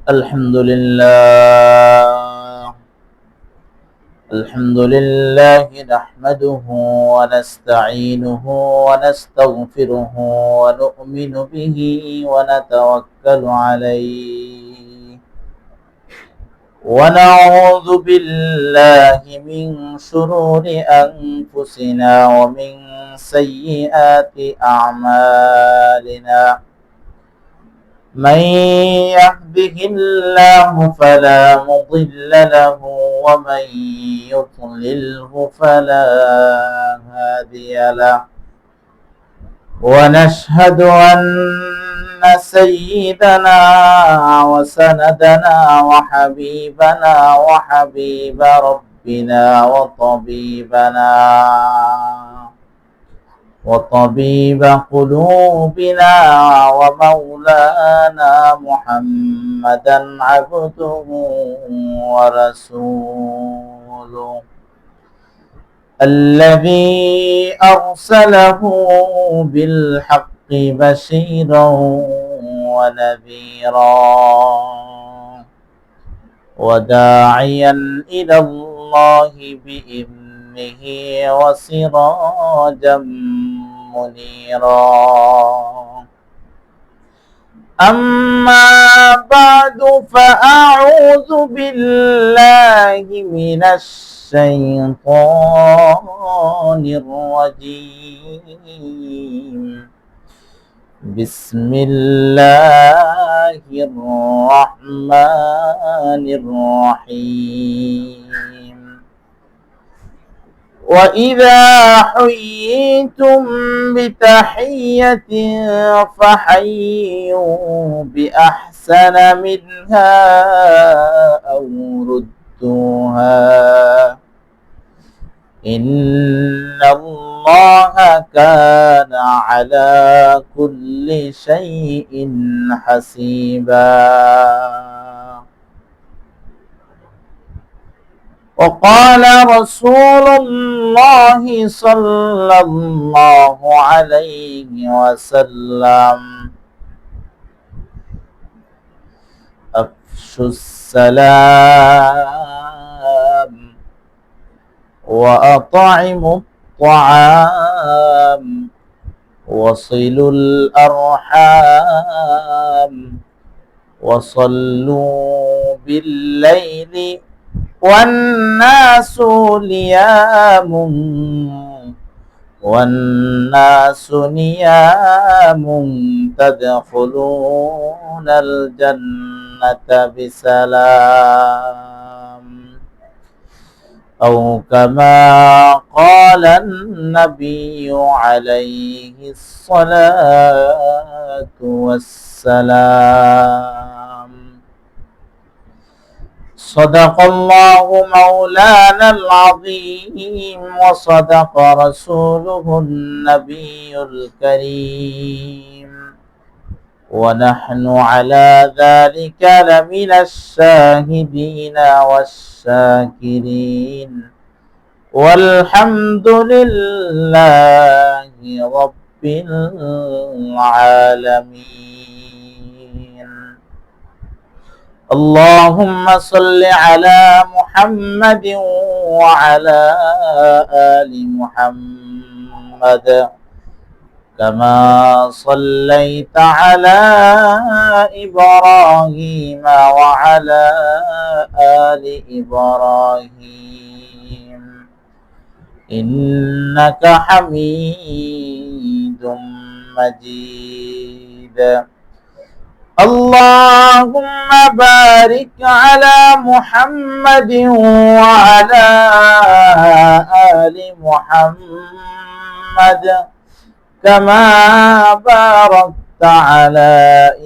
الحمد لله نحمده ونستعينه ونستغفره ونؤمن به ونتوكل عليه ونعوذ بالله من شرور أنفسنا ومن سيئات أعمالنا. من يهده الله فلا مضل له ومن يضلله فلا هادي له. ونشهد أن سيدنا وسندنا وحبيبنا وحبيب ربنا وطبيب قلوبنا ومولانا محمدا عبده ورسوله الذي أرسله بالحق بشيرا ونذيرا وداعيا إلى الله بإذنه وسراجا منيرا. أما بعد فأعوذ بالله من الشيطان الرجيم. بسم الله الرحمن الرحيم. وإذا حييتم بتحية فحيوا بأحسن منها أو ردوها إن الله كان على كل شيء حسيبا. وقال رسول الله صلى الله عليه وسلم: أفشوا السلام وأطعموا الطعام وصلوا الأرحام وصلوا بالليل والناس نيام تدخلون الجنة بسلام أو كما قال النبي عليه الصلاة والسلام. صدق الله مولانا العظيم وصدق رسوله النبي الكريم ونحن على ذلك لمن الشاهدين والشاكرين والحمد لله رب العالمين. اللهم صل على محمد وعلى آل محمد كما صليت على إبراهيم وعلى آل إبراهيم إنك حميد مجيد. اللهم بارك على محمد وعلى آل محمد كما باركت على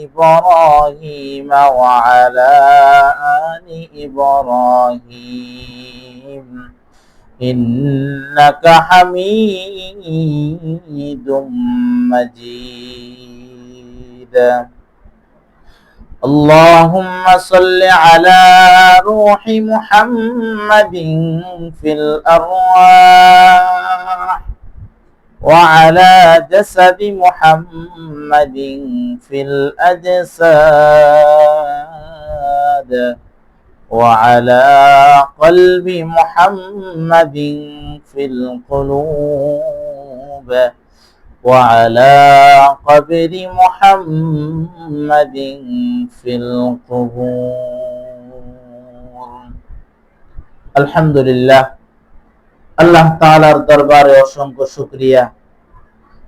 إبراهيم وعلى آل إبراهيم إنك حميد مجيد. اللهم صل على روح محمد في الأرواح وعلى جسد محمد في الأجساد وعلى قلب محمد في القلوب وعلى قبر محمد في القبور الحمد لله আল্লাহ তাআলার দরবারে অসংখ্য শুকরিয়া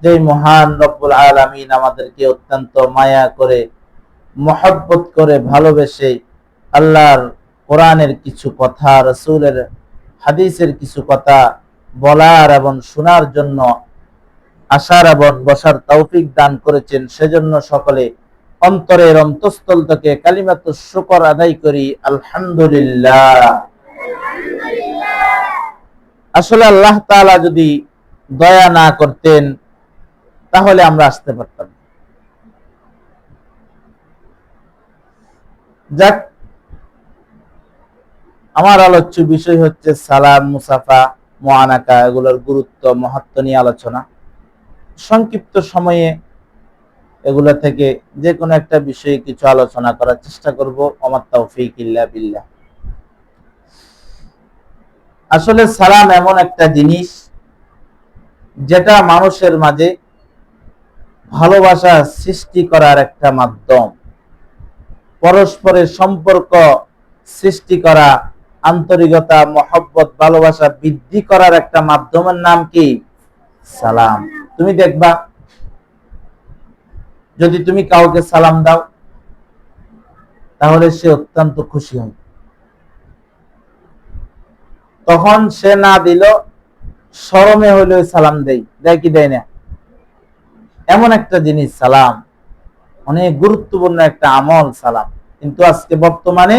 যে মহান রব্বুল আলামিন আমাদেরকে অত্যন্ত মায়া করে মহব্বত করে ভালোবেসে আল্লাহর কোরআনের কিছু কথা রাসূলের হাদিসের কিছু কথা বলার এবং শোনার জন্য আসার এবং বসার তৌফিক দান করেছেন সেজন্য সকলে অন্তরের অন্তঃস্থল থেকে কালিমাতুশ শুকর আদায় করি আলহামদুলিল্লাহ। আসলে আল্লাহ তাআলা যদি দয়া না করতেন তাহলে আমরা আসতে পারতাম। যাক, আমার আলোচ্য বিষয় হচ্ছে সালাম, মুসাফা, মুআনাকা, এগুলোর গুরুত্ব মাহাত্ম্য নিয়ে আলোচনা। সংক্ষিপ্ত সময়ে এগুলো থেকে যে কোনো একটা বিষয়ে কিছু আলোচনা করার চেষ্টা করব। আমার তাওফীক ইল্লা বিল্লাহ। আসলে সালাম এমন একটা জিনিস যেটা মানুষের মাঝে ভালোবাসা সৃষ্টি করার একটা মাধ্যম, পরস্পরের সম্পর্ক সৃষ্টি করা, আন্তরিকতা, মহব্বত, ভালোবাসা বৃদ্ধি করার একটা মাধ্যমের নাম কি? সালাম। তুমি দেখবা যদি তুমি কাউকে সালাম দাও তাহলে সে অত্যন্ত খুশি হয়। তখন সে না দিল শরমে হইলে সালাম দেয় কি দেয় না? এমন একটা জিনিস সালাম, অনেক গুরুত্বপূর্ণ একটা আমল সালাম। কিন্তু আজকে বর্তমানে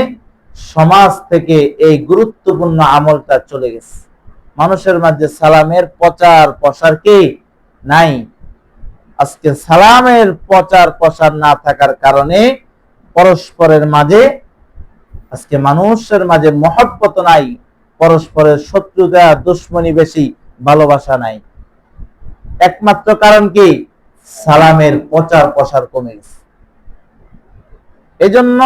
সমাজ থেকে এই গুরুত্বপূর্ণ আমলটা চলে গেছে। মানুষের মাঝে সালামের প্রচার প্রসার কি নাই। আজকে সালামের প্রচার প্রসার না থাকার কারণে পরস্পরের মাঝে আজকে মানুষের মাঝে মহব্বত নাই, পরস্পরের শত্রুতা দুশ্মনী বেশি, ভালোবাসা নাই। একমাত্র কারণ কি? সালামের প্রচার প্রসার কমে গেছে। এজন্য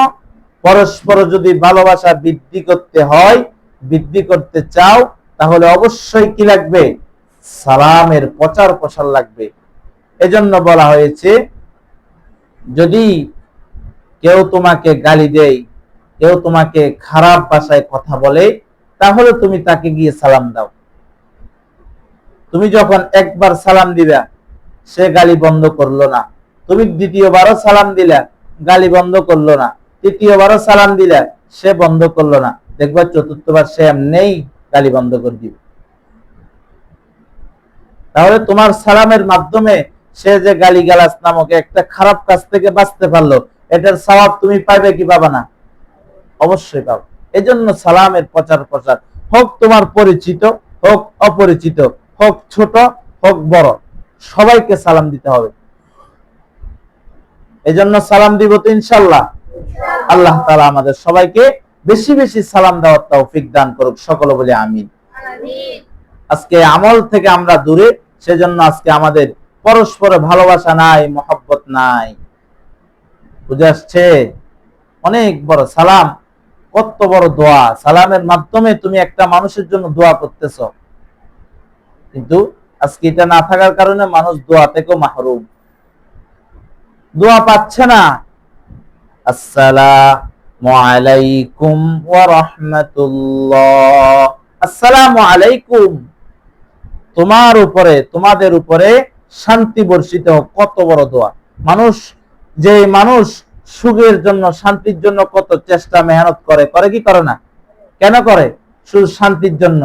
পরস্পর যদি ভালোবাসা বৃদ্ধি করতে হয়, বৃদ্ধি করতে চাও, তাহলে অবশ্যই কি লাগবে? সালামের প্রচার প্রসার লাগবে। এজন্য বলা হয়েছে যদি কেউ তোমাকে গালি দেয়, কেউ তোমাকে খারাপ ভাষায় কথা বলে, তাহলে তুমি তাকে গিয়ে সালাম দাও। তুমি যখন একবার সালাম দিবা, সে গালি বন্ধ করলো না, তুমি দ্বিতীয়বারও সালাম দিলা, গালি বন্ধ করলো না, তৃতীয়বারও সালাম দিলা, সে বন্ধ করলো না, দেখবা চতুর্থবার সে এমনিই গালি বন্ধ করে দিবে। তাহলে তোমার সালামের মাধ্যমে সে যে গালি গালাজ নামক একটা খারাপ কাজ থেকে বাঁচতে পারলো, এটার সওয়াব তুমি পাবে কি পাবা না? অবশ্যই পাবে। এজন্য সালামের প্রচার প্রসার হোক তোমার পরিচিত, হোক অপরিচিত, হোক ছোট, হোক বড়, সবাইকে সালাম দিতে হবে। এজন্য সালাম দিব তো ইনশাআল্লাহ। আল্লাহ তাআলা আমাদের সবাইকে বেশি বেশি সালাম দেওয়ার তৌফিক দান করুক, সকলে বলে আমিন। আজকে আমল থেকে আমরা দূরে, সেজন্য আজকে আমাদের পরস্পর ভালোবাসা নাই, মহব্বত নাই। বুঝে আসছে? অনেক বড় সালাম, কত বড় দোয়া। সালামের মাধ্যমে তুমি একটা মানুষের জন্য দোয়া করতেছ, কিন্তু আজকে এটা না থাকার কারণে মানুষ দোয়া থেকেও মাহরুম, দোয়া পাচ্ছে না। আসসালামু আলাইকুম ওয়া রাহমাতুল্লাহ, আসসালামু আলাইকুম, তোমার উপরে, তোমাদের উপরে শান্তি বর্ষিত হোক। কত বড় দোয়া। মানুষ সুখের জন্য, শান্তির জন্য কত চেষ্টা মেহনত করে কি করে না? কেন করে? শুধু শান্তির জন্য।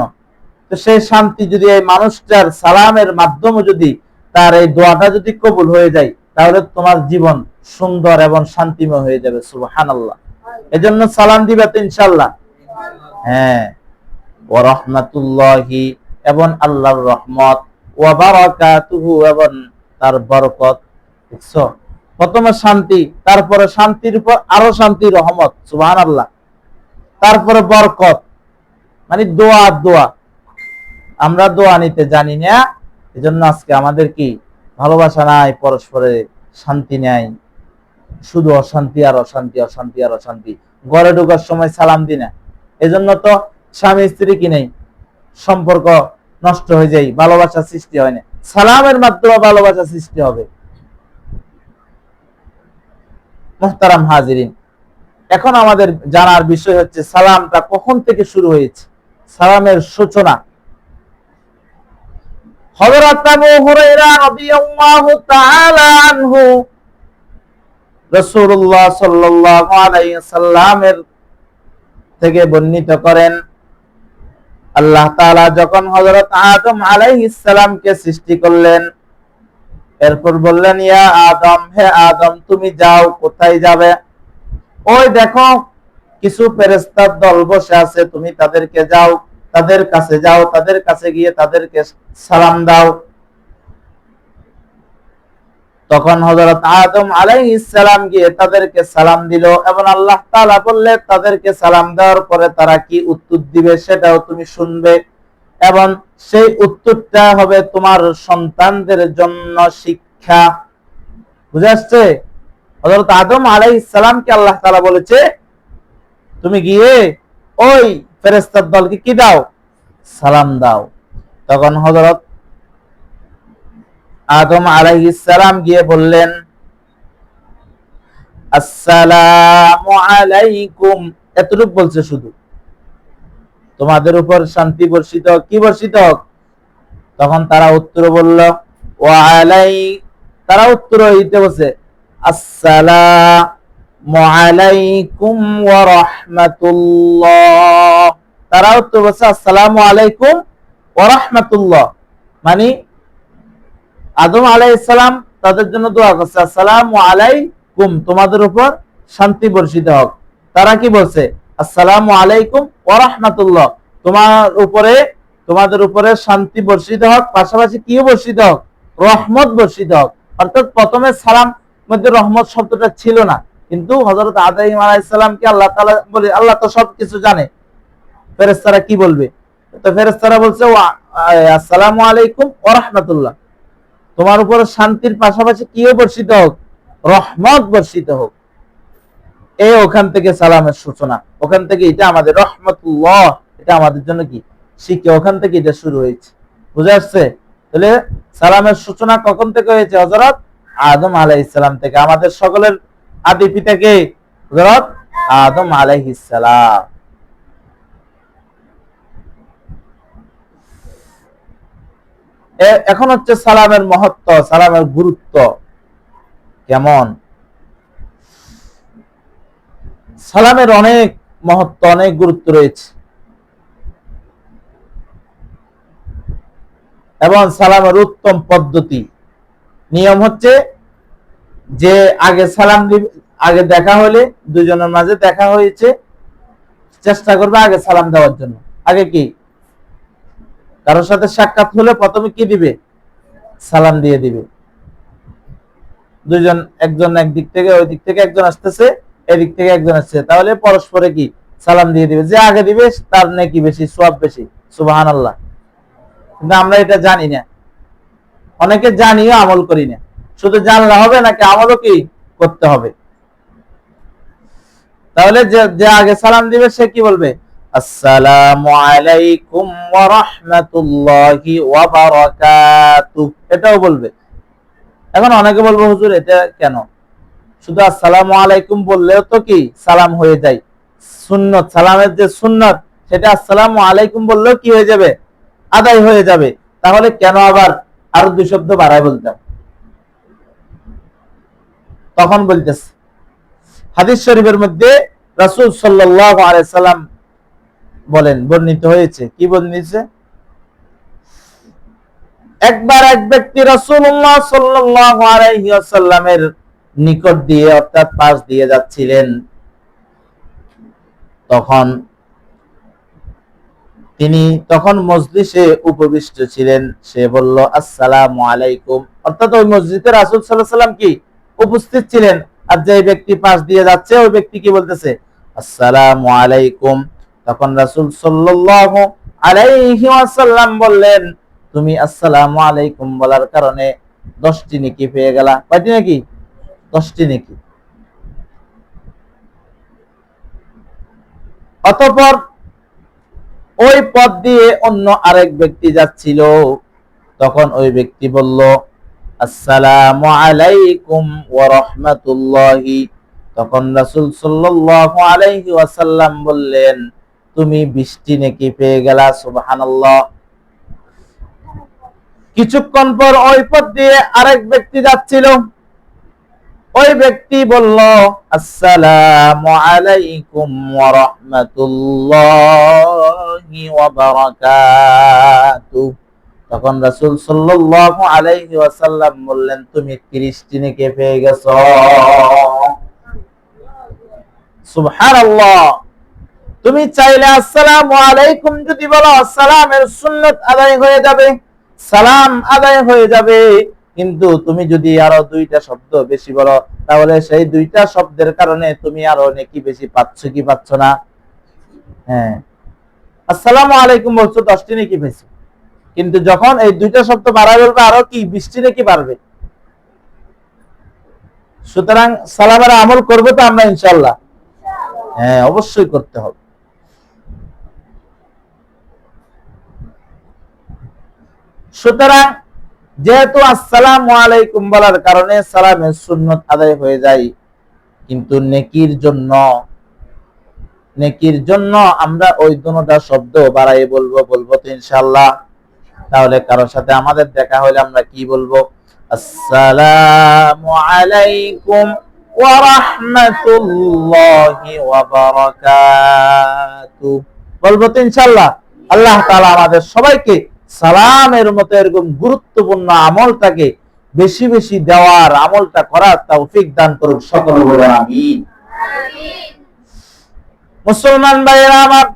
তো সেই শান্তি যদি এই মানুষটার সালামের মাধ্যমে যদি তার এই দোয়াটা যদি কবুল হয়ে যায়, তাহলে তোমার জীবন সুন্দর এবং শান্তিময় হয়ে যাবে। সুবহানাল্লাহ। এজন্য সালাম দিবে তো ইনশাআল্লাহ। হ্যাঁ, ওয়া রাহমাতুল্লাহি, এবং আল্লাহর রহমত, ওয়া বারাকাতুহু, এবং তার বরকত। দেখছো, প্রথমে শান্তি, তারপরে শান্তির উপর আরো শান্তি, রহমত, সুবহানাল্লাহ, তারপরে বরকত। মানে দোয়া। আমরা দোয়া নিতে জানি না, এজন্য আজকে আমাদের কি ভালোবাসা নাই, পরস্পরে শান্তি নাই, শুধু অশান্তি আর অশান্তি, অশান্তি আর অশান্তি। ঘরে ঢোকার সময় সালাম দিই না। এজন্য তো স্বামী স্ত্রী কি নেই, সম্পর্ক নষ্ট হয়ে যায়, ভালোবাসা সৃষ্টি হয় না। সালামের মাধ্যমে ভালোবাসা সৃষ্টি হবে। মুহতারাম হাজিরিন, এখন আমাদের জানার বিষয় হচ্ছে সালামটা কখন থেকে শুরু হয়েছে, সালামের সূচনা। হযরত আবু হুরায়রা রাদিয়াল্লাহু তাআলা আনহু রাসূলুল্লাহ সাল্লাল্লাহু আলাইহি সাল্লামের থেকে বর্ণিত করেন, আল্লাহ তাআলা যখন হযরত আদম আলাইহিস সালামকে সৃষ্টি করলেন, এরপর বললেন, ইয়া আদম, হে আদম, তুমি যাও। কোথায় যাবে? ওই দেখো কিছু ফেরেশতার দল বসে আছে, তুমি তাদেরকে যাও, তাদের কাছে যাও, তাদের কাছে গিয়ে তাদেরকে সালাম দাও। তখন হযরত আদম আলাইহিস সালাম গিয়ে তাদেরকে সালাম দিল, এবং আল্লাহ তাআলা বললেন তাদেরকে সালাম দেওয়ার পরে তারা কি উত্তর দিবে সেটাও তুমি শুনবে, এবং সেই উত্তরটা হবে তোমার সন্তানদের জন্য শিক্ষা। বুঝা আসছে? হযরত আদম আলাইহিস সালামকে আল্লাহ তাআলা বলেছে তুমি গিয়ে ওই ফেরেশতার দলকে কি দাও? সালাম দাও। তখন হযরত আদম আলাইহিস সালাম গিয়ে বললেন, আসসালামু আলাইকুম। এতটুকু বলছে শুধু, তোমাদের উপর শান্তি বর্ষিত হোক। কি বর্ষিত হোক? তখন তারা উত্তর বলল, ওয়া আলাই, তারা উত্তর দিতে বসে, আসসালামু আলাইকুম ওয়া রাহমাতুল্লাহ। তারা উত্তর বলছে আসসালামু আলাইকুম ওয়া রাহমাতুল্লাহ, মানে আদম আলাইহিস সালাম তাদের জন্য দোয়া করছে, আসসালামু আলাইকুম, তোমাদের উপর শান্তি বর্ষিত হোক। তারা কি বলছে? আসসালামু আলাইকুম ওয়া রাহমাতুল্লাহ, তোমাদের উপরে শান্তি বর্ষিত হোক, পাশাপাশি কি বর্ষিত হোক? রহমত বর্ষিত হোক। অর্থাৎ প্রথমে সালাম মধ্যে রহমত শব্দটা ছিল না, কিন্তু হযরত আদম আলাইহিস সালামকে আল্লাহ তাআলা বলে, আল্লাহ তো সবকিছু জানে, ফেরেশতারা কি বলবে? তো ফেরেশতারা বলছে আসসালামু আলাইকুম ওয়া রাহমাতুল্লাহ, তোমার উপর শান্তির পাশাপাশি কি বর্ষিত হোক? রহমত বর্ষিত হোক। এই ওখান থেকে সালামের সূচনা, ওখান থেকে এটা আমাদের রহমতুল্লাহ, এটা আমাদের জন্য কি শিক্ষা, ওখান থেকে এটা শুরু হয়েছে। বুঝা আসছে? তাহলে সালামের সূচনা কখন থেকে হয়েছে? হযরত আদম আলাইহিস সালাম থেকে। আমাদের সকলের আদি পিতা কে? হযরত আদম আলাইহিস সালাম। এখন হচ্ছে সালামের মহত্ব, সালামের গুরুত্ব কেমন। সালামের অনেক মহত্ব, অনেক গুরুত্ব রয়েছে, এবং সালামের উত্তম পদ্ধতি নিয়ম হচ্ছে যে আগে সালাম দিবে, আগে দেখা হলে, দুজনের মাঝে দেখা হয়েছে, চেষ্টা করবে আগে সালাম দেওয়ার জন্য। আগে কি কারোর সাথে সাক্ষাৎ হলে প্রথমে কি দিবে? সালাম দিয়ে দিবে। দুজন, একজন একদিক থেকে, ওই দিক থেকে একজন আসতেছে, এদিক থেকে একজন আসছে, তাহলে পরস্পরে কি সালাম দিয়ে দিবে। যে আগে দিবে তার নেকি বেশি, সওয়াব বেশি। সুবহানাল্লাহ। কিন্তু আমরা এটা জানি না, অনেকে জানিও আমল করি না। শুধু জানলে হবে নাকি, আমলও কি করতে হবে। তাহলে যে আগে সালাম দিবে সে কি বলবে? আসসালামু আলাইকুম ওয়া রাহমাতুল্লাহি ওয়া বারাকাতুহু, এটাও বলবে। এখন অনেকে বলবে, হুজুর এটা কেন? শুধু আসসালামু আলাইকুম বললেও তো কি সালাম হয়ে যায়। সুন্নত, সালামের যে সুন্নত, সেটা আসসালামু আলাইকুম বললেও কি হয়ে যাবে? আদায় হয়ে যাবে। তাহলে কেন আবার আরো দুই শব্দ বাড়ায় বলতাম? তখন বলতেছে, হাদিস শরীফের মধ্যে রাসূল সাল্লাল্লাহু আলাইহি সাল্লাম বলেন, বর্ণিত হয়েছে, কি বর্ণিত? একবার এক ব্যক্তি রাসূলুল্লাহ সাল্লাল্লাহু আলাইহি ওয়াসাল্লামের নিকট দিয়ে, অর্থাৎ পাশ দিয়ে যাচ্ছিলেন। তিনি তখন মজলিসে উপবিষ্ট ছিলেন। সে বলল, আসসালামু আলাইকুম, অর্থাৎ ওই মসজিদে রাসূল সাল্লাল্লাহু আলাইহি ওয়াসাল্লাম কি উপস্থিত ছিলেন, আর যে ব্যক্তি পাশ দিয়ে যাচ্ছে ওই ব্যক্তি কি বলতেছে? আসসালামু আলাইকুম। তখন রাসূল সাল্লাল্লাহু আলাইহি ওয়াসাল্লাম বললেন, তুমি আসসালামু আলাইকুম বলার কারণে 10টি নেকি পেয়ে গেলা। কয়টি নেকি? 10টি নেকি। অতঃপর ওই পথ দিয়ে অন্য আরেক ব্যক্তি যাচ্ছিল, তখন ওই ব্যক্তি বলল, আসসালামু আলাইকুম ওয়া রাহমাতুল্লাহি। তখন রাসূল সাল্লাল্লাহু আলাইহি ওয়াসাল্লাম বললেন, তুমি 20টি নেকি পেয়ে গেলা। সুবহানাল্লাহ। কিছুক্ষণ পর ওই পথ দিয়ে আরেক ব্যক্তি যাচ্ছিল, ওই ব্যক্তি বলল, আসসালামু আলাইকুম ওয়া রাহমাতুল্লাহি ওয়া বারাকাতুহু। তখন রাসূল সাল্লাল্লাহু আলাইহি ওয়াসাল্লাম বললেন, তুমি 30টি নেকি পেয়ে গেছো। সুবহানাল্লাহ। তুমি চাইলে আসসালামু আলাইকুম যদি বলো, সালামের সুন্নাত আদায় হয়ে যাবে, সালাম আদায় হয়ে যাবে। কিন্তু তুমি যদি আরো 2টা শব্দ বেশি বলো, তাহলে সেই 2টা শব্দের কারণে তুমি আরো নেকি বেশি পাচ্ছ কি পাচ্ছ না? হ্যাঁ, আসসালামু আলাইকুম বলছো, 10টি নেকি পেয়েছো। কিন্তু যখন এই 2টা শব্দ বাড়ায় বলবে, আরো কি 20টি নেকি বাড়বে। সুতরাং সালামের আমল করবো তো আমরা ইনশাআল্লাহ? হ্যাঁ, অবশ্যই করতে হবে। সুতরাং যেহেতু আসসালামু আলাইকুম বলার কারণে সালামের সুন্নাত আদায় হয়ে যায়, কিন্তু নেকির জন্য আমরা ওই দুটো শব্দ বাড়াই বলবো তো ইনশাআল্লাহ। তাহলে কারোর সাথে আমাদের দেখা হলে আমরা কি বলবো? আসসালামু আলাইকুম ওয়া রাহমাতুল্লাহি ওয়া বারাকাতুহু বলবো তো ইনশাআল্লাহ। আল্লাহ তাআলা আমাদের সবাইকে সালামের মতো এরকম গুরুত্বপূর্ণ আমলটাকে বেশি বেশি দেওয়ার, আমলটা করার তৌফিক দান করুক। সকলে বলে আমিন। মুসলমান ভাইরা আমার,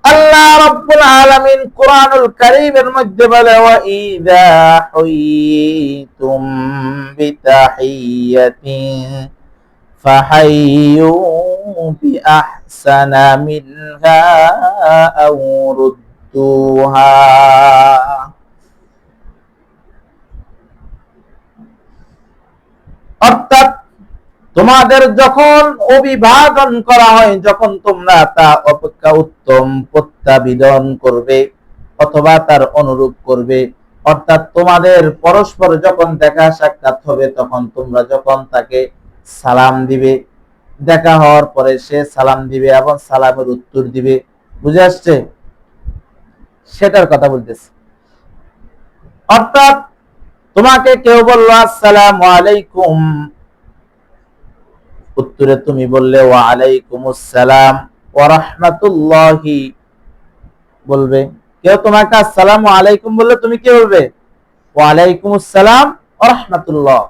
আল্লাহ রাব্বুল আলামিন কুরআনুল কারীমের মধ্যে বলে, ওয়া ইযা হুয়িতুম বিতাহিয়াতিন ফাহাইয়ু বিআহসানা মিনহা আও রুদ্দুহা। অর্থাৎ তোমাদের যখন অভিবাদন করা হয়, যখন তোমরা তা অপেক্ষা উত্তম প্রত্যাবিদন করবে অথবা তার অনুরূপ করবে, অর্থাৎ তোমাদের পরস্পর যখন দেখা সাক্ষাৎ হবে, তখন তোমরা যখন তাকে সালাম দিবে, দেখা হওয়ার পরে সে সালাম দিবে এবং সালামের উত্তর দিবে। বুঝে আসছে? সেটার কথা বলতেছি। অর্থাৎ তোমাকে কেউ বললো আসসালামু আলাইকুম, উত্তরে তুমি বললে ওয়া আলাইকুমুস সালাম ওয়া রাহমাতুল্লাহি বলবে। কেউ তোমাকে আসসালামু আলাইকুম বললে তুমি কি বলবে? ওয়া আলাইকুমুস সালাম ওয়া রাহমাতুল্লাহ।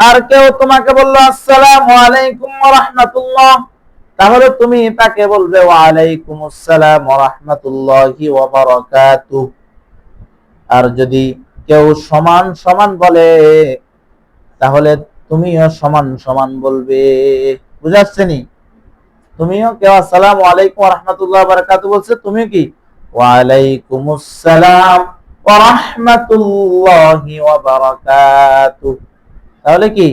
আর কেউ তোমাকে বললো আসসালামু আলাইকুম ওয়া রাহমাতুল্লাহ, তাহলে তুমি তাকে বলবে ওয়া আলাইকুমুস সালাম ওয়া রাহমাতুল্লাহি ওয়া বারাকাতুহু। আর যদি কেউ সমান সমান বলে, তাহলে তুমিও সমান সমান বলবে। বুঝা আসছে নি? তুমিও কেউ আসসালামু আলাইকুম ওয়া রাহমাতুল্লাহি ওয়া বারাকাতুহু বলছে, তুমি কি ওয়া আলাইকুমুস সালাম ওয়া রাহমাতুল্লাহি ওয়া বারাকাতুহু, তাহলে কি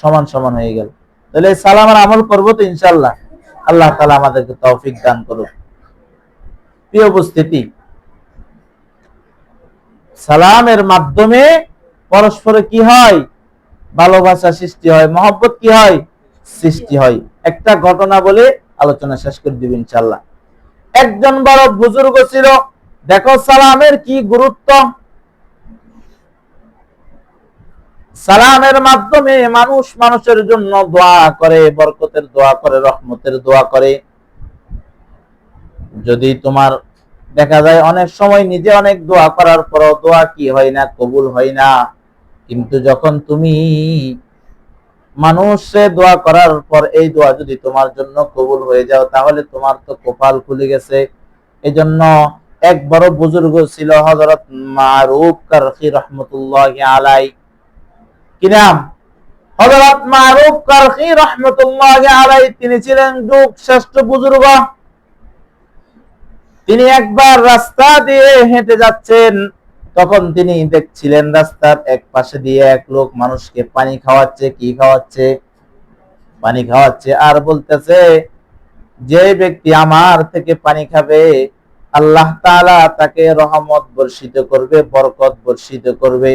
সমান সমান হয়ে গেল। তাহলে সালামের আমল করব তো ইনশাআল্লাহ। আল্লাহ তাআলা আমাদেরকে তৌফিক দান করুক। প্রিয় উপস্থিতি, সালামের মাধ্যমে পরস্পরে কি হয়? ভালোবাসা সৃষ্টি হয়, মহব্বত কি হয়? সৃষ্টি হয়। একটা ঘটনা বলে আলোচনা শেষ করে দিব ইনশাআল্লাহ। একজন বড় বুজুর্গ ছিল, দেখো সালামের কি গুরুত্ব। সালামের মাধ্যমে মানুষ মানুষের জন্য দোয়া করে, বরকতের দোয়া করে, রহমতের দোয়া করে। যদি তোমার দেখা যায় অনেক সময় নিজে অনেক দোয়া করার পরও দোয়া কি হয় না, কবুল হয় না। কিন্তু যখন তুমি মানুষে দোয়া করার পর এই দোয়া যদি তোমার জন্য কবুল হয়ে যাও, তাহলে তোমার তো কপাল খুলে গেছে। এজন্য এক বড় বুজুর্গ ছিল, হযরত মারুফ কারখী রাহমাতুল্লাহি আলাইহি। কি নাম? হযরত মারুফ কারখী রাহমাতুল্লাহি আলাইহি। তিনি ছিলেন যুগ শ্রেষ্ঠ বুজুর্গ। তিনি একবার রাস্তা দিয়ে হেঁটে যাচ্ছেন, তখন তিনি দেখছিলেন রাস্তার এক পাশে দিয়ে এক লোক মানুষকে পানি খাওয়াচ্ছে। কি খাওয়াচ্ছে? পানি খাওয়াচ্ছে। আর বলতেছে, যে ব্যক্তি আমার থেকে পানি খাবে আল্লাহ তাআলা তাকে রহমত বর্ষিত করবে, বরকত বর্ষিত করবে।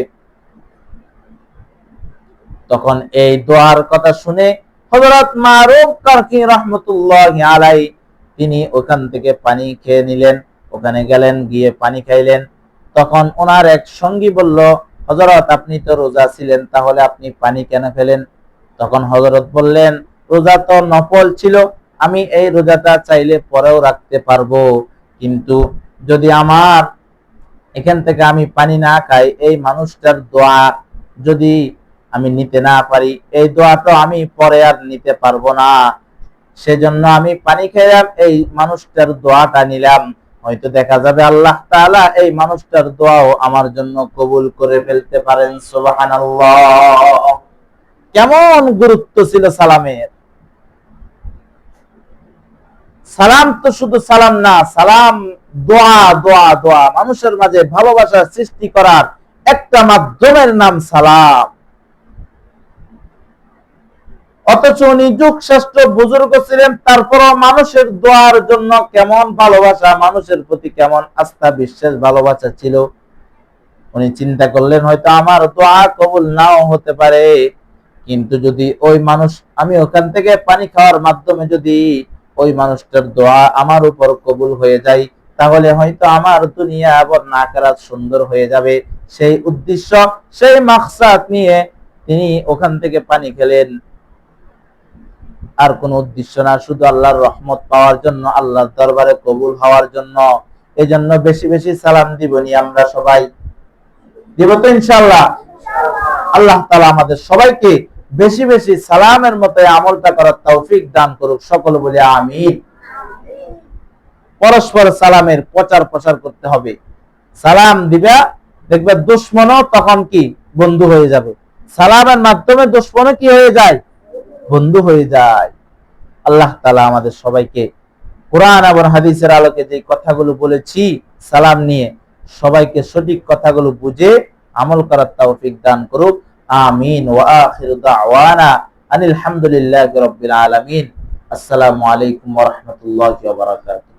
তখন এই দোয়ার কথা শুনে হযরত মারুফ কারকি রাহমাতুল্লাহি আলাইহি তিনি ওখান থেকে পানি খেয়ে নিলেন, ওখানে গেলেন, গিয়ে পানি খাইলেন। তখন ওনার এক সঙ্গী বলল, হযরত আপনি তো রোজা ছিলেন, তাহলে আপনি পানি কেন খেলেন? তখন হযরত বললেন, রোজা তো নফল ছিল, আমি এই রোজাটা চাইলে পরেও রাখতে পারবো, কিন্তু যদি আমার এখান থেকে আমি পানি না খাই, এই মানুষটার দোয়া যদি আমি নিতে না পারি, এই দোয়াটা আমি পরে আর নিতে পারবো না, সেজন্য আমি পানি খেলাম, এই মানুষটার দোয়াটা নিলাম, হয়তো দেখা যাবে আল্লাহ তাআলা এই মানুষটার দোয়াও আমার জন্য কবুল করে ফেলতে পারেন। সুবহানাল্লাহ। কেমন গুরুত্ব ছিল সালামের! সালাম তো শুধু সালাম না, সালাম দোয়া, দোয়া, দোয়া, মানুষের মাঝে ভালোবাসা সৃষ্টি করার একটা মাধ্যমের নাম সালাম। অথচ উনি যুগ শ্রেষ্ঠ বুজুর্গ ছিলেন, তারপরও মানুষের দোয়ার জন্য কেমন ভালোবাসা, মানুষের প্রতি কেমন আস্থা, বিশ্বাস, ভালোবাসা ছিল। উনি চিন্তা করলেন, হয়তো আমার দোয়া কবুল নাও হতে পারে, কিন্তু যদি ওই মানুষ, আমি ওখান থেকে পানি খাওয়ার মাধ্যমে যদি ওই মানুষটার দোয়া আমার উপর কবুল হয়ে যায়, তাহলে হয়তো আমার দুনিয়া এবং আখিরাত সুন্দর হয়ে যাবে। সেই উদ্দেশ্য, সেই মাকসাদ নিয়ে তিনি ওখান থেকে পানি খেলেন। আর কোন উদ্দেশ্য না, শুধু আল্লাহর রহমত পাওয়ার জন্য, আল্লাহর দরবারে কবুল হওয়ার জন্য। এই জন্য বেশি বেশি সালাম দিবনি আমরা সবাই, দিব তো ইনশাআল্লাহ? আল্লাহ তাআলা আমাদের সবাইকে বেশি বেশি সালামের মতো আমলটা করার তৌফিক দান করুক, সকল বলে আমিন। পরস্পর সালামের প্রচার প্রসার করতে হবে। সালাম দিবা, দেখবে দুশমনও তখন কি বন্ধু হয়ে যাবে। সালামের মাধ্যমে দুশমনও কি হয়ে যায়? বন্ধু হয়ে যায়। আল্লাহ তাআলা আমাদের সবাইকে কোরআন এবং হাদিসের আলোকে যে কথাগুলো বলেছি সালাম নিয়ে, সবাইকে সঠিক কথাগুলো বুঝে আমল করার তৌফিক দান করুক। আমিন। ওয়া আখিরু দাওয়ানা আনিল হামদুলিল্লাহি রাব্বিল আলামিন। আসসালামু আলাইকুম ওয়া রাহমাতুল্লাহি ওয়া বারাকাতুহু।